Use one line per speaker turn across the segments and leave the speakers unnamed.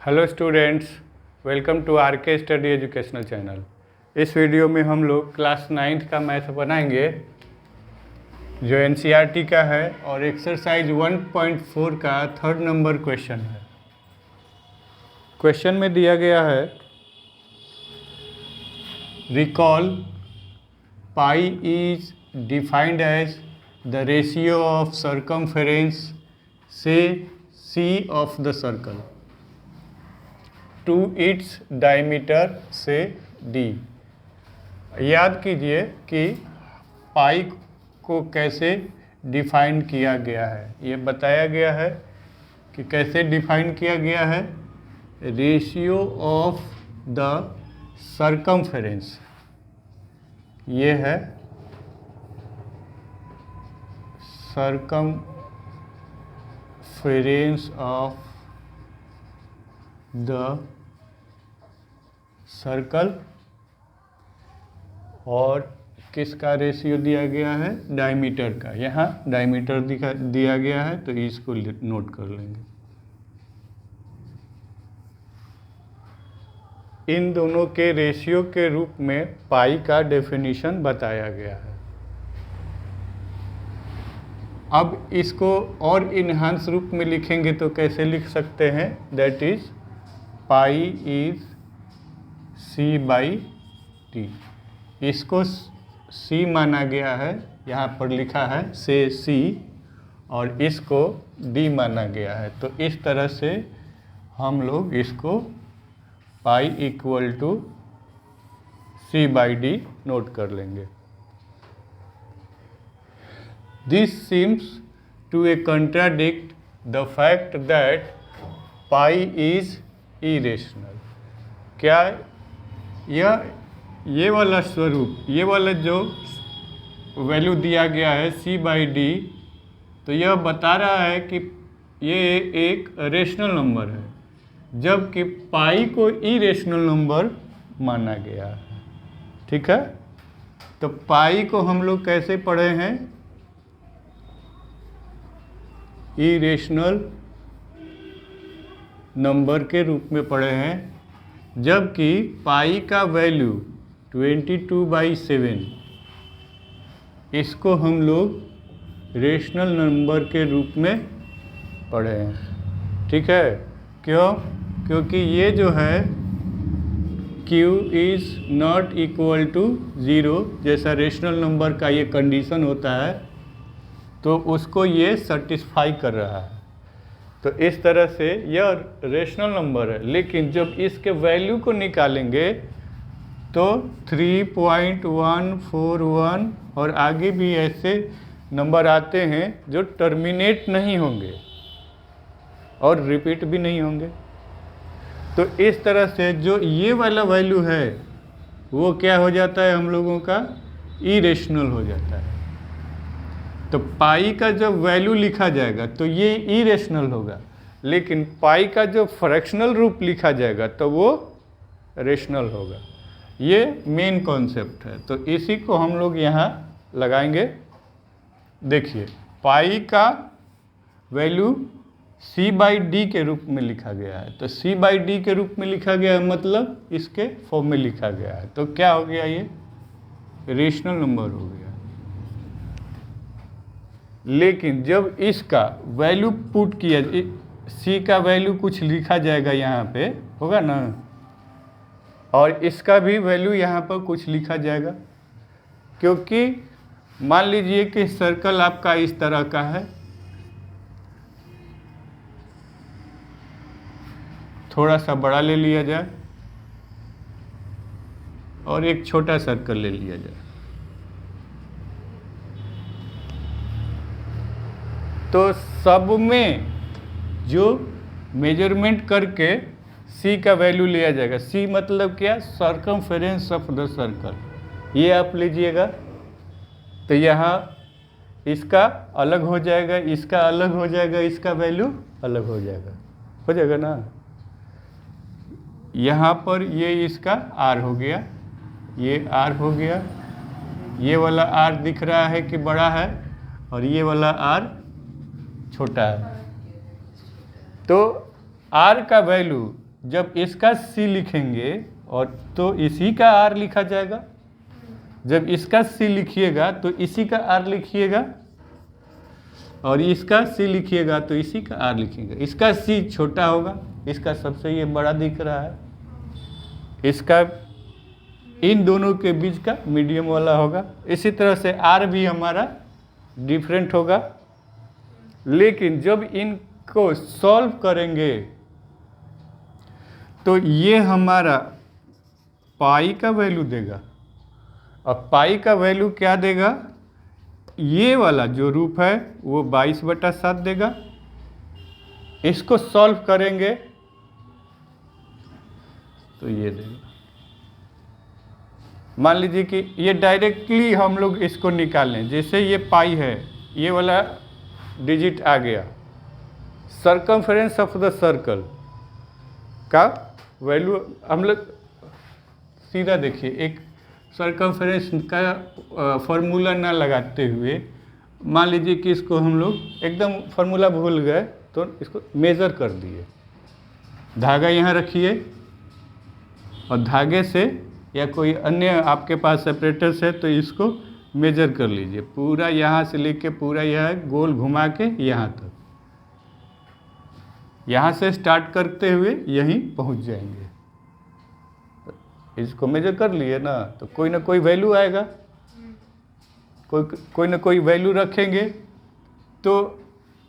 Hello students, welcome to R K study educational channel. इस video में हम लोग क्लास 9th का मैथ बनाएंगे जो एनसीईआरटी का है और एक्सरसाइज 1.4 का 3rd नंबर क्वेश्चन है। क्वेश्चन में दिया गया है recall pi is defined as the ratio of circumference से C of the circle to its diameter से डी। याद कीजिए कि पाई को कैसे डिफाइन किया गया है। ये बताया गया है कि कैसे डिफाइन किया गया है। रेशियो ऑफ द सर्कमफेरेंस, ये है सर्कमफेरेंस ऑफ द सर्कल, और किसका रेशियो दिया गया है? डायमीटर का। यहाँ डायमीटर दिया गया है तो इसको नोट कर लेंगे। इन दोनों के रेशियो के रूप में पाई का डेफिनेशन बताया गया है। अब इसको और इन्हांस रूप में लिखेंगे तो कैसे लिख सकते हैं? That is pi is C by T. इसको सी माना गया है, यहाँ पर लिखा है से सी, और इसको डी माना गया है। तो इस तरह से हम लोग इसको pi equal to C by D note कर लेंगे। This seems to a contradict the fact that pi is irrational. क्या ये वाला स्वरूप, ये वाला जो वैल्यू दिया गया है सी बाई डी, तो यह बता रहा है कि ये एक रेशनल नंबर है, जबकि पाई को इरेशनल नंबर माना गया है। ठीक है, तो पाई को हम लोग कैसे पढ़े हैं? इरेशनल नंबर के रूप में पढ़े हैं, जबकि पाई का वैल्यू 22/7 इसको हम लोग रेशनल नंबर के रूप में पढ़े हैं। ठीक है, क्यों? क्योंकि ये जो है q is not equal to 0 जैसा रेशनल नंबर का ये कंडीशन होता है, तो उसको ये सेटिस्फाई कर रहा है। तो इस तरह से यह रेशनल नंबर है, लेकिन जब इसके वैल्यू को निकालेंगे तो 3.141 और आगे भी ऐसे नंबर आते हैं जो टर्मिनेट नहीं होंगे और रिपीट भी नहीं होंगे। तो इस तरह से जो ये वाला वैल्यू है वो क्या हो जाता है? हम लोगों का इरेशनल हो जाता है। तो पाई का जब वैल्यू लिखा जाएगा तो ये इरेशनल होगा, लेकिन पाई का जो फ्रैक्शनल रूप लिखा जाएगा तो वो रेशनल होगा। ये मेन कॉन्सेप्ट है, तो इसी को हम लोग यहाँ लगाएंगे। देखिए, पाई का वैल्यू सी बाई डी के रूप में लिखा गया है, तो सी बाई डी के रूप में लिखा गया है मतलब इसके फॉर्म में लिखा गया है, तो क्या हो गया? ये रेशनल नंबर हो गया। लेकिन जब इसका वैल्यू पुट किया, सी का वैल्यू कुछ लिखा जाएगा यहाँ पे, होगा ना, और इसका भी वैल्यू यहाँ पर कुछ लिखा जाएगा। क्योंकि मान लीजिए कि सर्कल आपका इस तरह का है, थोड़ा सा बड़ा ले लिया जाए और एक छोटा सर्कल ले लिया जाए, तो सब में जो मेजरमेंट करके सी का वैल्यू लिया जाएगा। सी मतलब क्या? Circumference of the circle. ये आप लीजिएगा, तो यहाँ इसका अलग हो जाएगा, इसका अलग हो जाएगा, इसका वैल्यू अलग हो जाएगा ना। यहाँ पर ये इसका आर हो गया, ये आर हो गया, ये वाला आर दिख रहा है कि बड़ा है और ये वाला आर छोटा है। तो आर का वैल्यू जब इसका C लिखेंगे और तो इसी का R लिखा जाएगा, जब इसका C लिखिएगा तो इसी का R लिखिएगा, और इसका C लिखिएगा तो इसी का R लिखिएगा। इसका C छोटा होगा, इसका सबसे ये बड़ा दिख रहा है, इसका इन दोनों के बीच का मीडियम वाला होगा। इसी तरह से R भी हमारा डिफरेंट होगा। लेकिन जब इनको सॉल्व करेंगे तो ये हमारा पाई का वैल्यू देगा, और पाई का वैल्यू क्या देगा, ये वाला जो रूप है वो 22/7 देगा। इसको सॉल्व करेंगे तो ये देगा। मान लीजिए कि ये डायरेक्टली हम लोग इसको निकाल लें, जैसे ये पाई है, ये वाला डिजिट आ गया, सर्कमफेरेंस ऑफ द सर्कल का वैल्यू हम लोग सीधा देखिए, एक सर्कमफेरेंस का फॉर्मूला ना लगाते हुए, मान लीजिए कि इसको हम लोग एकदम फार्मूला भूल गए तो इसको मेज़र कर दिए। धागा यहाँ रखिए और धागे से या कोई अन्य आपके पास सेपरेटर्स है तो इसको मेजर कर लीजिए, पूरा यहाँ से लेके पूरा यह गोल घुमा के यहाँ तक, यहाँ से स्टार्ट करते हुए यहीं पहुँच जाएंगे। इसको मेजर कर लिए ना, तो कोई ना कोई वैल्यू आएगा, कोई ना कोई वैल्यू रखेंगे। तो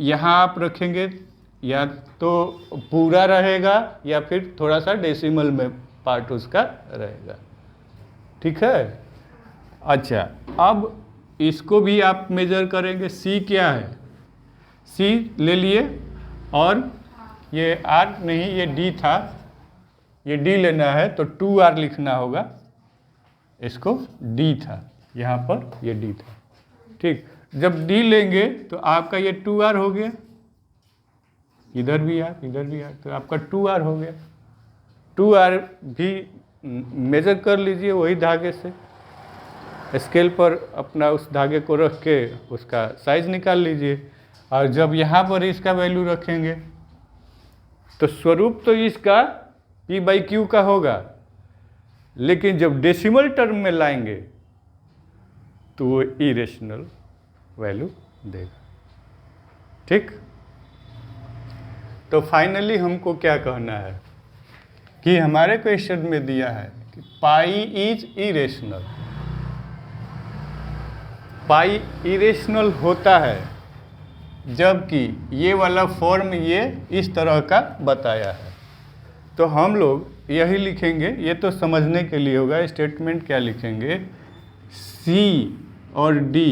यहाँ आप रखेंगे या तो पूरा रहेगा या फिर थोड़ा सा डेसिमल में पार्ट उसका रहेगा, ठीक है। अच्छा, अब इसको भी आप मेजर करेंगे। C क्या है, C ले लिए, और ये R नहीं, ये D था, ये D लेना है तो 2R लिखना होगा, इसको D था, यहाँ पर ये D था, ठीक। जब D लेंगे तो आपका ये 2R हो गया, इधर भी R इधर भी R, तो आपका 2R हो गया। 2R भी मेजर कर लीजिए वही धागे से, स्केल पर अपना उस धागे को रख के उसका साइज निकाल लीजिए, और जब यहाँ पर इसका वैल्यू रखेंगे तो स्वरूप तो इसका P/Q का होगा, लेकिन जब डेसिमल टर्म में लाएंगे तो वो इरेशनल वैल्यू देगा, ठीक। तो फाइनली हमको क्या कहना है कि हमारे क्वेश्चन में दिया है कि पाई इज इरेशनल। पाई इरेशनल होता है जबकि ये वाला फॉर्म ये इस तरह का बताया है। तो हम लोग यही लिखेंगे, ये तो समझने के लिए होगा। स्टेटमेंट क्या लिखेंगे, C और D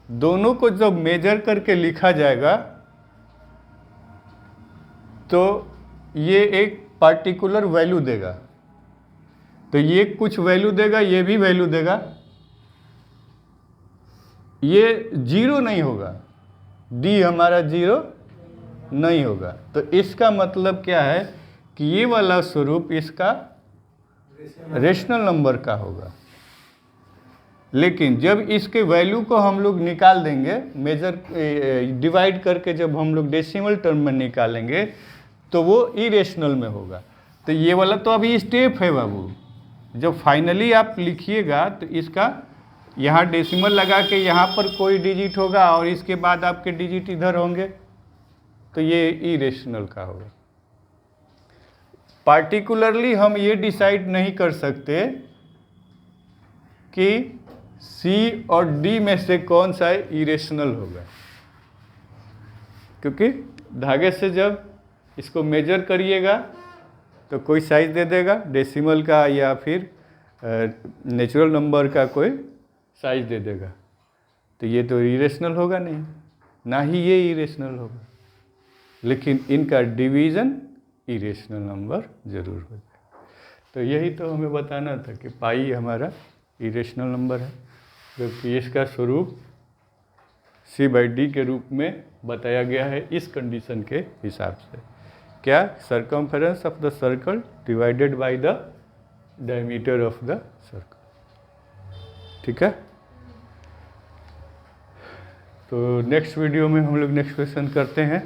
दोनों को जब मेजर करके लिखा जाएगा तो ये एक पार्टिकुलर वैल्यू देगा, तो ये कुछ वैल्यू देगा, ये भी वैल्यू देगा, ये जीरो नहीं होगा, D हमारा जीरो नहीं होगा। तो इसका मतलब क्या है कि ये वाला स्वरूप इसका रेशनल नंबर का होगा। लेकिन जब इसके वैल्यू को हम लोग निकाल देंगे, मेजर डिवाइड करके जब हम लोग डेसिमल टर्म में निकालेंगे तो वो इरेशनल में होगा। तो ये वाला तो अभी स्टेप है बाबू, जब फाइनली आप लिखिएगा तो इसका यहाँ डेसिमल लगा के यहाँ पर कोई डिजिट होगा और इसके बाद आपके डिजिट इधर होंगे, तो ये इरेशनल का होगा। पार्टिकुलरली हम ये डिसाइड नहीं कर सकते कि C और D में से कौन सा इरेशनल होगा, क्योंकि धागे से जब इसको मेजर करिएगा तो कोई साइज दे देगा डेसिमल का या फिर नेचुरल नंबर का कोई साइज दे देगा, तो ये तो इरेशनल होगा नहीं, ना ही ये इरेशनल होगा। लेकिन इनका डिवीज़न इरेशनल नंबर जरूर हो जाए। तो यही तो हमें बताना था कि पाई हमारा इरेशनल नंबर है, क्योंकि इसका स्वरूप C/D के रूप में बताया गया है इस कंडीशन के हिसाब से। क्या, circumference of the circle divided by the diameter of the circle, ठीक है। तो नेक्स्ट वीडियो में हम लोग नेक्स्ट क्वेश्चन करते हैं।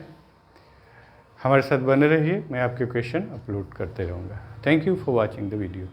हमारे साथ बने रहिए, मैं आपके क्वेश्चन अपलोड करते रहूँगा। Thank you for watching the video.